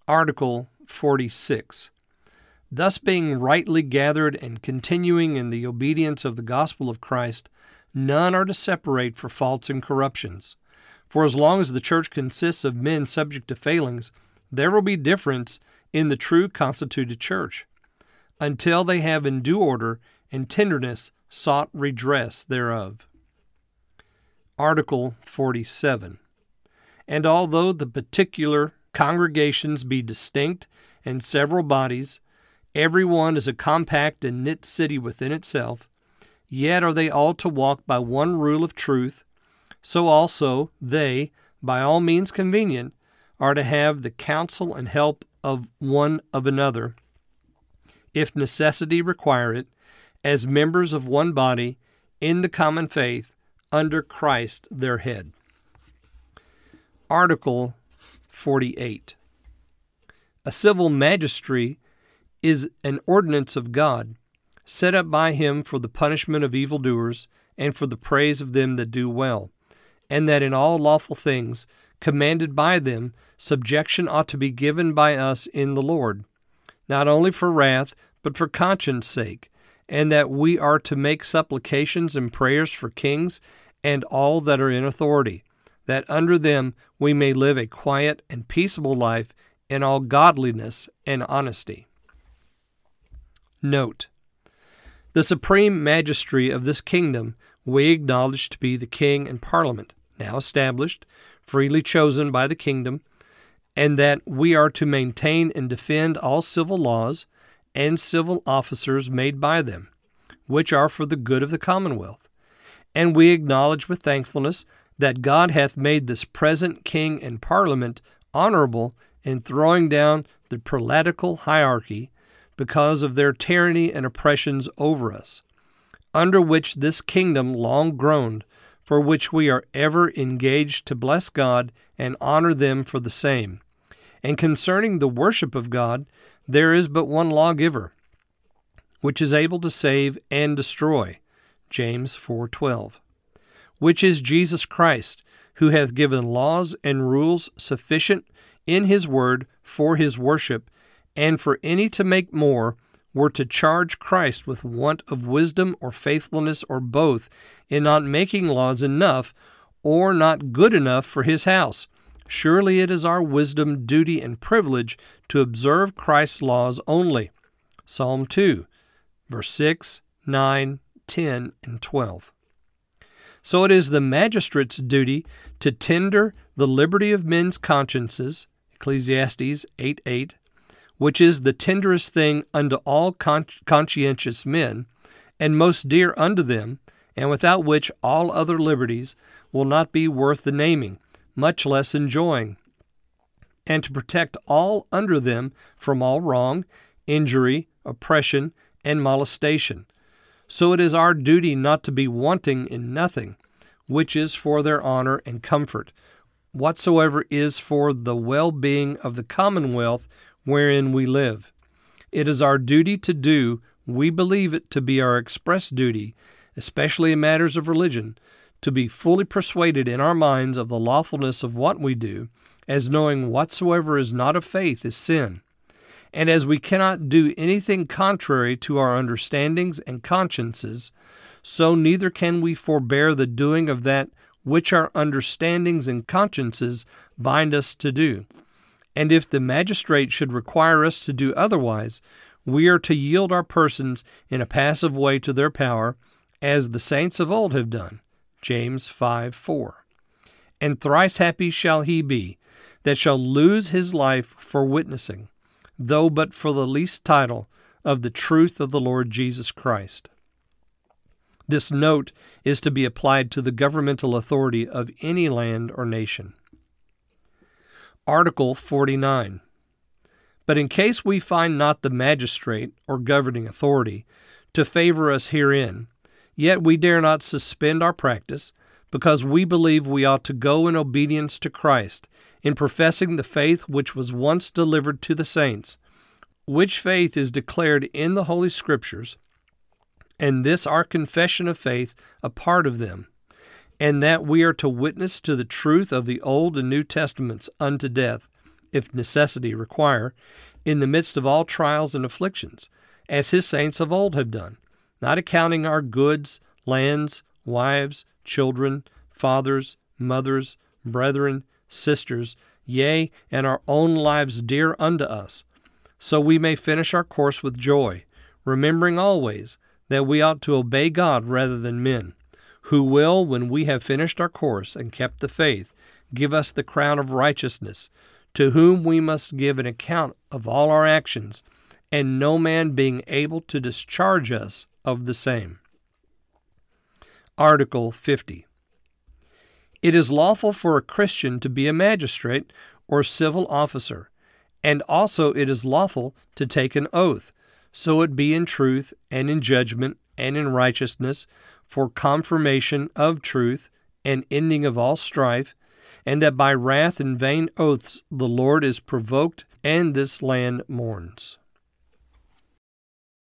Article 46. Thus being rightly gathered and continuing in the obedience of the gospel of Christ, none are to separate for faults and corruptions. For as long as the church consists of men subject to failings, there will be difference in the true constituted church, until they have in due order and tenderness sought redress thereof. Article 47. And although the particular congregations be distinct and several bodies, every one is a compact and knit city within itself, yet are they all to walk by one rule of truth. So also they, by all means convenient, are to have the counsel and help of one of another, if necessity require it, as members of one body, in the common faith, under Christ their head. Article 48. A civil magistracy is an ordinance of God, set up by him for the punishment of evildoers, and for the praise of them that do well, and that in all lawful things, commanded by them, subjection ought to be given by us in the Lord, not only for wrath, but for conscience sake, and that we are to make supplications and prayers for kings and all that are in authority, that under them we may live a quiet and peaceable life in all godliness and honesty. Note: the supreme magistracy of this kingdom we acknowledge to be the king and parliament, now established, freely chosen by the kingdom, and that we are to maintain and defend all civil laws and civil officers made by them, which are for the good of the commonwealth. And we acknowledge with thankfulness that God hath made this present king and parliament honorable in throwing down the prelatical hierarchy because of their tyranny and oppressions over us, under which this kingdom long groaned, for which we are ever engaged to bless God and honor them for the same. And concerning the worship of God, there is but one lawgiver, which is able to save and destroy, James 4:12, which is Jesus Christ, who hath given laws and rules sufficient in his word for his worship, and for any to make more, were to charge Christ with want of wisdom or faithfulness or both, in not making laws enough or not good enough for his house. Surely it is our wisdom, duty, and privilege to observe Christ's laws only. Psalm 2, verse 6, 9, 10, and 12. So it is the magistrate's duty to tender the liberty of men's consciences, Ecclesiastes 8:8, which is the tenderest thing unto all conscientious men, and most dear unto them, and without which all other liberties will not be worth the naming, much less enjoying, and to protect all under them from all wrong, injury, oppression, and molestation. So it is our duty not to be wanting in nothing, which is for their honor and comfort, whatsoever is for the well-being of the commonwealth wherein we live. It is our duty to do, we believe it to be our express duty, especially in matters of religion, to be fully persuaded in our minds of the lawfulness of what we do, as knowing whatsoever is not of faith is sin. And as we cannot do anything contrary to our understandings and consciences, so neither can we forbear the doing of that which our understandings and consciences bind us to do. And if the magistrate should require us to do otherwise, we are to yield our persons in a passive way to their power, as the saints of old have done, James 5:4. And thrice happy shall he be that shall lose his life for witnessing, though but for the least title of the truth of the Lord Jesus Christ. This note is to be applied to the governmental authority of any land or nation. Article 49. But in case we find not the magistrate or governing authority to favor us herein, yet we dare not suspend our practice, because we believe we ought to go in obedience to Christ, in professing the faith which was once delivered to the saints, which faith is declared in the Holy Scriptures, and this our confession of faith a part of them, and that we are to witness to the truth of the Old and New Testaments unto death, if necessity require, in the midst of all trials and afflictions, as his saints of old have done, not accounting our goods, lands, wives, children, fathers, mothers, brethren, sisters, yea, and our own lives dear unto us, so we may finish our course with joy, remembering always that we ought to obey God rather than men, who will, when we have finished our course and kept the faith, give us the crown of righteousness, to whom we must give an account of all our actions, and no man being able to discharge us of the same. Article 50. It is lawful for a Christian to be a magistrate or civil officer, and also it is lawful to take an oath, so it be in truth and in judgment and in righteousness, for confirmation of truth and ending of all strife, and that by wrath and vain oaths the Lord is provoked and this land mourns.